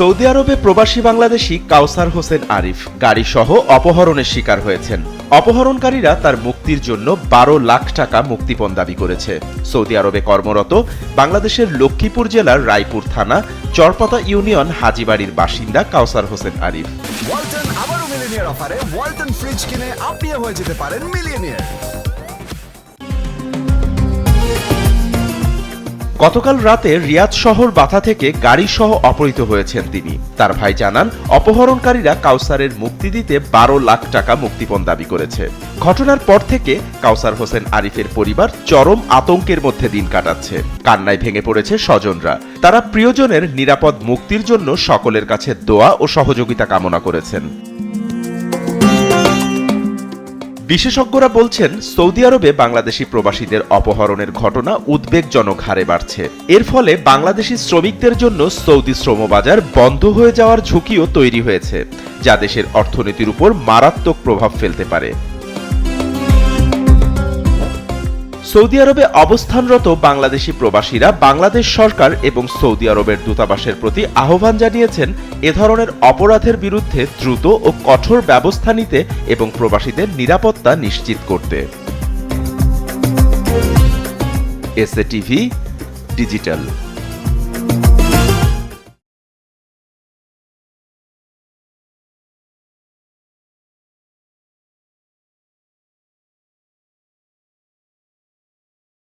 Saudi আরবে প্রবাসী বাংলাদেশি কাউসার হোসেন আরিফ গাড়িসহ অপহরণের শিকার হয়েছেন। অপহরণকারীরা তার মুক্তির জন্য 12 লাখ টাকা মুক্তিপণ দাবি করেছে। সৌদি আরবে কর্মরত বাংলাদেশের লক্ষ্মীপুর জেলার রায়পুর থানা চরপাতা ইউনিয়ন হাজীবাড়ির বাসিন্দা কাউসার হোসেন আরিফ। ওয়ালটন আবারও মিলিয়নিয়ার অফারে ওয়ালটন ফ্রিজ কিনে আপনিও হয়ে যেতে পারেন মিলিয়নিয়ার। গতকাল রাতে রিয়াদ শহর বাথা থেকে গাড়িসহ অপহৃত হয়েছেন তিনি। তার ভাই জানান, অপহরণকারীরা কাউসারের মুক্তি দিতে 12 লাখ টাকা মুক্তিপণ দাবি করেছে। ঘটনার পর থেকে কাউসার হোসেন আরিফের পরিবার চরম আতঙ্কের মধ্যে দিন কাটাচ্ছে। কান্নায় ভেঙে পড়েছে স্বজনরা। তারা প্রিয়জনের নিরাপদ মুক্তির জন্য সকলের কাছে দোয়া ও সহযোগিতা কামনা করেছেন। বিশেষজ্ঞরা বলছেন, সৌদি আরবে বাংলাদেশি প্রবাসীদের অপহরণের ঘটনা উদ্বেগজনক হারে বাড়ছে। এর ফলে বাংলাদেশি শ্রমিকদের জন্য সৌদি শ্রমবাজার বন্ধ হয়ে যাওয়ার ঝুঁকিও তৈরি হয়েছে, যা দেশের অর্থনীতির উপর মারাত্মক প্রভাব ফেলতে পারে। সৌদি আরবে অবস্থানরত বাংলাদেশি প্রবাসীরা বাংলাদেশ সরকার এবং সৌদি আরবের দূতাবাসের প্রতি আহ্বান জানিয়েছেন এ ধরনের অপরাধের বিরুদ্ধে দ্রুত ও কঠোর ব্যবস্থা নিতে এবং প্রবাসীদের নিরাপত্তা নিশ্চিত করতে। SA TV digital.